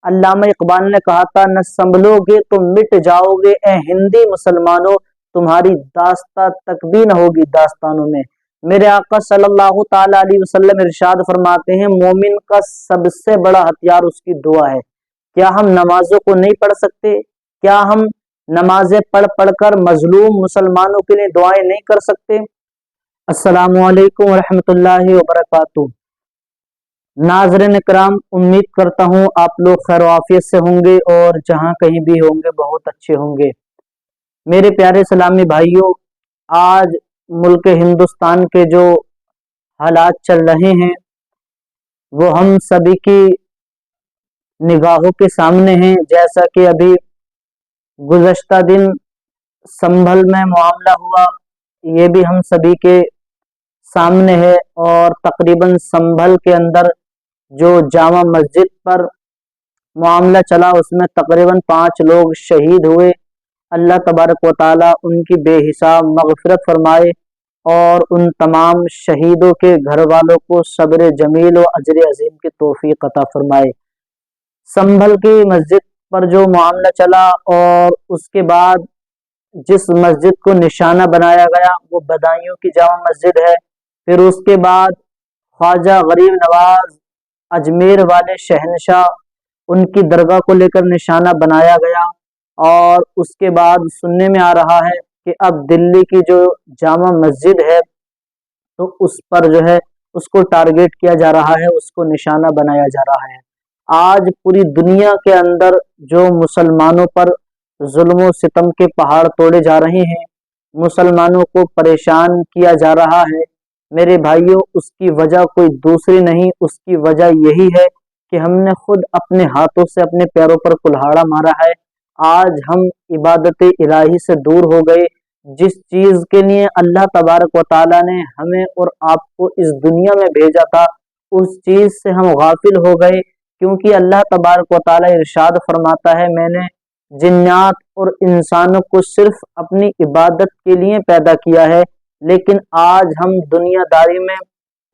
علامہ اقبال نے کہا تھا، نہ سنبھلو گے تو مٹ جاؤ گے اے ہندی مسلمانوں، تمہاری داستہ تک بھی نہ ہوگی داستانوں میں۔ میرے آقا صلی اللہ تعالی علیہ وسلم ارشاد فرماتے ہیں، مومن کا سب سے بڑا ہتھیار اس کی دعا ہے۔ کیا ہم نمازوں کو نہیں پڑھ سکتے؟ کیا ہم نمازیں پڑھ پڑھ کر مظلوم مسلمانوں کے لیے دعائیں نہیں کر سکتے؟ السلام علیکم ورحمۃ اللہ وبرکاتہ۔ ناظرین کرام، امید کرتا ہوں آپ لوگ خیر و عافیت سے ہوں گے اور جہاں کہیں بھی ہوں گے بہت اچھے ہوں گے۔ میرے پیارے اسلامی بھائیوں، آج ملک ہندوستان کے جو حالات چل رہے ہیں وہ ہم سبھی کی نگاہوں کے سامنے ہیں۔ جیسا کہ ابھی گزشتہ دن سنبھل میں معاملہ ہوا، یہ بھی ہم سبھی کے سامنے ہے، اور تقریباً سنبھل کے اندر جو جامع مسجد پر معاملہ چلا اس میں تقریباً 5 لوگ شہید ہوئے۔ اللہ تبارک و تعالی ان کی بے حساب مغفرت فرمائے اور ان تمام شہیدوں کے گھر والوں کو صبر جمیل و اجر عظیم کی توفیق عطا فرمائے۔ سنبھل کی مسجد پر جو معاملہ چلا اور اس کے بعد جس مسجد کو نشانہ بنایا گیا وہ بدایوں کی جامع مسجد ہے۔ پھر اس کے بعد خواجہ غریب نواز اجمیر والے شہنشاہ، ان کی درگاہ کو لے کر نشانہ بنایا گیا، اور اس کے بعد سننے میں آ رہا ہے کہ اب دلی کی جو جامع مسجد ہے تو اس پر جو ہے اس کو ٹارگیٹ کیا جا رہا ہے، اس کو نشانہ بنایا جا رہا ہے۔ آج پوری دنیا کے اندر جو مسلمانوں پر ظلم و ستم کے پہاڑ توڑے جا رہے ہیں، مسلمانوں کو پریشان کیا جا رہا ہے، میرے بھائیوں، اس کی وجہ کوئی دوسری نہیں، اس کی وجہ یہی ہے کہ ہم نے خود اپنے ہاتھوں سے اپنے پیروں پر کلہاڑا مارا ہے۔ آج ہم عبادت الہی سے دور ہو گئے۔ جس چیز کے لیے اللہ تبارک و تعالیٰ نے ہمیں اور آپ کو اس دنیا میں بھیجا تھا، اس چیز سے ہم غافل ہو گئے، کیونکہ اللہ تبارک و تعالیٰ ارشاد فرماتا ہے، میں نے جنات اور انسانوں کو صرف اپنی عبادت کے لیے پیدا کیا ہے، لیکن آج ہم دنیا داری میں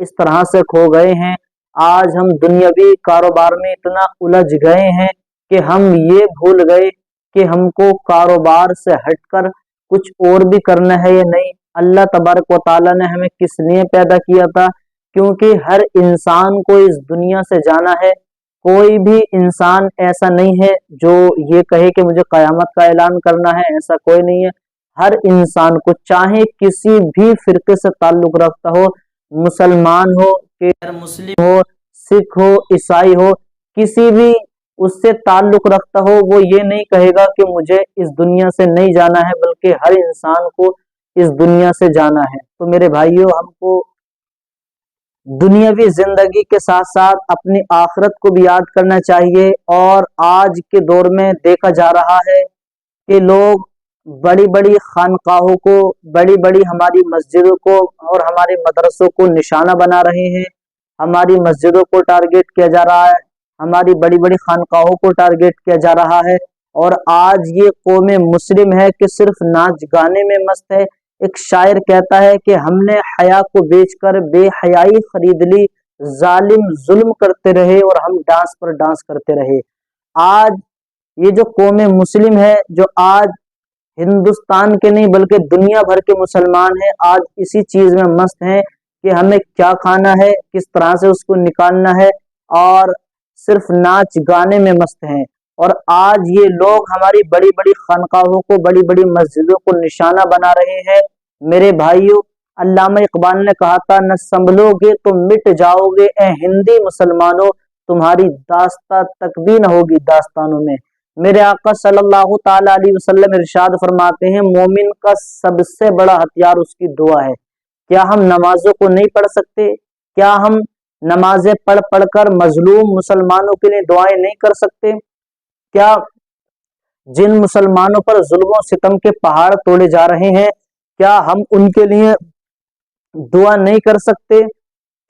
اس طرح سے کھو گئے ہیں، آج ہم دنیاوی کاروبار میں اتنا الجھ گئے ہیں کہ ہم یہ بھول گئے کہ ہم کو کاروبار سے ہٹ کر کچھ اور بھی کرنا ہے یا نہیں۔ اللہ تبارک و تعالیٰ نے ہمیں کس لیے پیدا کیا تھا؟ کیونکہ ہر انسان کو اس دنیا سے جانا ہے۔ کوئی بھی انسان ایسا نہیں ہے جو یہ کہے کہ مجھے قیامت کا اعلان کرنا ہے، ایسا کوئی نہیں ہے۔ ہر انسان کو، چاہے کسی بھی فرقے سے تعلق رکھتا ہو، مسلمان ہو کہ غیر مسلم ہو، سکھ ہو، عیسائی ہو، کسی بھی اس سے تعلق رکھتا ہو، وہ یہ نہیں کہے گا کہ مجھے اس دنیا سے نہیں جانا ہے، بلکہ ہر انسان کو اس دنیا سے جانا ہے۔ تو میرے بھائیوں، ہم کو دنیاوی زندگی کے ساتھ ساتھ اپنی آخرت کو بھی یاد کرنا چاہیے۔ اور آج کے دور میں دیکھا جا رہا ہے کہ لوگ بڑی بڑی خانقاہوں کو، بڑی بڑی ہماری مسجدوں کو اور ہمارے مدرسوں کو نشانہ بنا رہے ہیں۔ ہماری مسجدوں کو ٹارگیٹ کیا جا رہا ہے، ہماری بڑی بڑی خانقاہوں کو ٹارگیٹ کیا جا رہا ہے، اور آج یہ قوم مسلم ہے کہ صرف ناچ گانے میں مست ہے۔ ایک شاعر کہتا ہے کہ ہم نے حیا کو بیچ کر بے حیائی خرید لی، ظالم ظلم کرتے رہے اور ہم ڈانس پر ڈانس کرتے رہے۔ آج یہ جو قوم مسلم ہے، جو آج ہندوستان کے نہیں بلکہ دنیا بھر کے مسلمان ہیں، آج اسی چیز میں مست ہیں کہ ہمیں کیا کھانا ہے، کس طرح سے اس کو نکالنا ہے، اور صرف ناچ گانے میں مست ہیں۔ اور آج یہ لوگ ہماری بڑی بڑی خانقاہوں کو، بڑی بڑی مسجدوں کو نشانہ بنا رہے ہیں۔ میرے بھائیوں، علامہ اقبال نے کہا تھا، نہ سنبھلو گے تو مٹ جاؤ گے اے ہندی مسلمانوں، تمہاری داستہ تک بھی نہ ہوگی داستانوں میں۔ میرے آقا صلی اللہ تعالی علیہ وسلم ارشاد فرماتے ہیں، مومن کا سب سے بڑا ہتھیار اس کی دعا ہے۔ کیا ہم نمازوں کو نہیں پڑھ سکتے؟ کیا ہم نمازیں پڑھ پڑھ کر مظلوم مسلمانوں کے لیے دعائیں نہیں کر سکتے؟ کیا جن مسلمانوں پر ظلم و ستم کے پہاڑ توڑے جا رہے ہیں، کیا ہم ان کے لیے دعا نہیں کر سکتے؟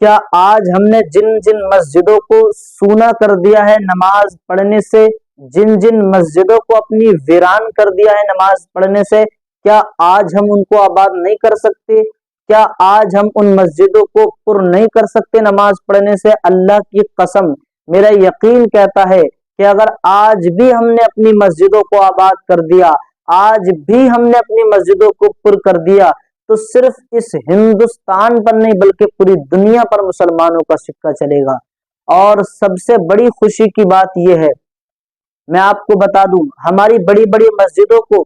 کیا آج ہم نے جن جن مسجدوں کو سونا کر دیا ہے نماز پڑھنے سے، جن جن مسجدوں کو اپنی ویران کر دیا ہے نماز پڑھنے سے، کیا آج ہم ان کو آباد نہیں کر سکتے؟ کیا آج ہم ان مسجدوں کو پر نہیں کر سکتے نماز پڑھنے سے؟ اللہ کی قسم، میرا یقین کہتا ہے کہ اگر آج بھی ہم نے اپنی مسجدوں کو آباد کر دیا، آج بھی ہم نے اپنی مسجدوں کو پر کر دیا، تو صرف اس ہندوستان پر نہیں بلکہ پوری دنیا پر مسلمانوں کا سکہ چلے گا۔ اور سب سے بڑی خوشی کی بات یہ ہے، میں آپ کو بتا دوں، ہماری بڑی بڑی مسجدوں کو،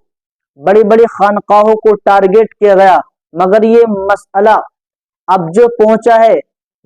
بڑی بڑی خانقاہوں کو ٹارگیٹ کیا گیا، مگر یہ مسئلہ اب جو پہنچا ہے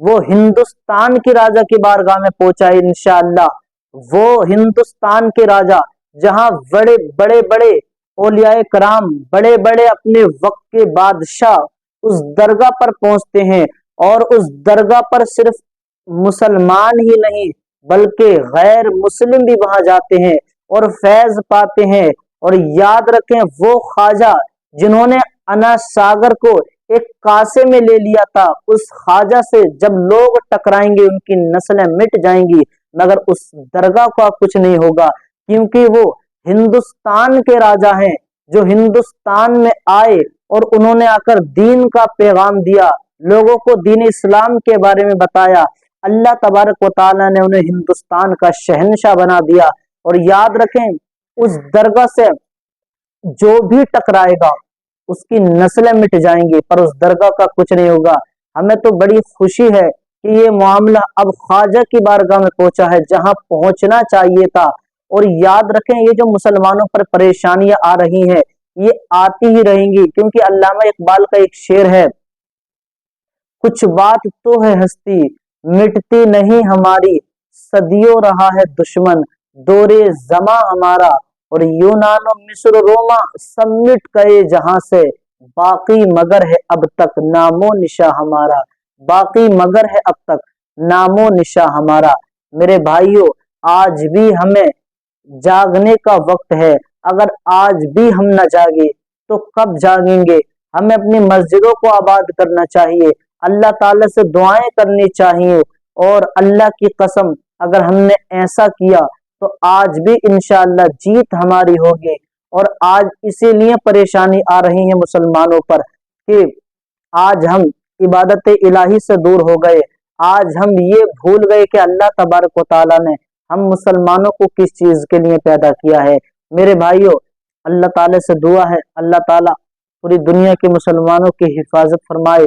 وہ ہندوستان کی راجا کی بارگاہ میں پہنچا ہے انشاءاللہ۔ وہ ہندوستان کے راجا جہاں بڑے بڑے بڑے اولیاء کرام، بڑے بڑے اپنے وقت کے بادشاہ اس درگاہ پر پہنچتے ہیں، اور اس درگاہ پر صرف مسلمان ہی نہیں بلکہ غیر مسلم بھی وہاں جاتے ہیں اور فیض پاتے ہیں۔ اور یاد رکھیں، وہ خواجہ جنہوں نے انا ساگر کو ایک کاسے میں لے لیا تھا، اس خواجہ سے جب لوگ ٹکرائیں گے ان کی نسلیں مٹ جائیں گی، مگر اس درگاہ کا کچھ نہیں ہوگا، کیونکہ وہ ہندوستان کے راجا ہیں جو ہندوستان میں آئے اور انہوں نے آ کر دین کا پیغام دیا، لوگوں کو دین اسلام کے بارے میں بتایا۔ اللہ تبارک و تعالیٰ نے انہیں ہندوستان کا شہنشاہ بنا دیا۔ اور یاد رکھیں، اس درگاہ سے جو بھی ٹکرائے گا اس کی نسلیں مٹ جائیں گی، پر اس درگاہ کا کچھ نہیں ہوگا۔ ہمیں تو بڑی خوشی ہے کہ یہ معاملہ اب خواجہ کی بارگاہ میں پہنچا ہے جہاں پہنچنا چاہیے تھا۔ اور یاد رکھیں، یہ جو مسلمانوں پر پریشانیاں آ رہی ہیں یہ آتی ہی رہیں گی، کیونکہ علامہ اقبال کا ایک شعر ہے، کچھ بات تو ہے ہستی مٹتی نہیں ہماری، صدیوں رہا ہے دشمن دورے زماں ہمارا، اور یونان و مصر و روما سب مٹ گئے جہاں سے، باقی مگر ہے اب تک نام و نشاں ہمارا، باقی مگر ہے اب تک نام و نشاں ہمارا۔ میرے بھائیوں، آج بھی ہمیں جاگنے کا وقت ہے، اگر آج بھی ہم نہ جاگے تو کب جاگیں گے؟ ہمیں اپنی مسجدوں کو آباد کرنا چاہیے، اللہ تعالیٰ سے دعائیں کرنی چاہیے، اور اللہ کی قسم اگر ہم نے ایسا کیا تو آج بھی انشاءاللہ جیت ہماری ہوگی۔ اور آج اسی لیے پریشانی آ رہی ہے مسلمانوں پر کہ آج ہم عبادت الہی سے دور ہو گئے، آج ہم یہ بھول گئے کہ اللہ تبارک و تعالیٰ نے ہم مسلمانوں کو کس چیز کے لیے پیدا کیا ہے۔ میرے بھائیوں، اللہ تعالیٰ سے دعا ہے اللہ تعالیٰ پوری دنیا کے مسلمانوں کی حفاظت فرمائے۔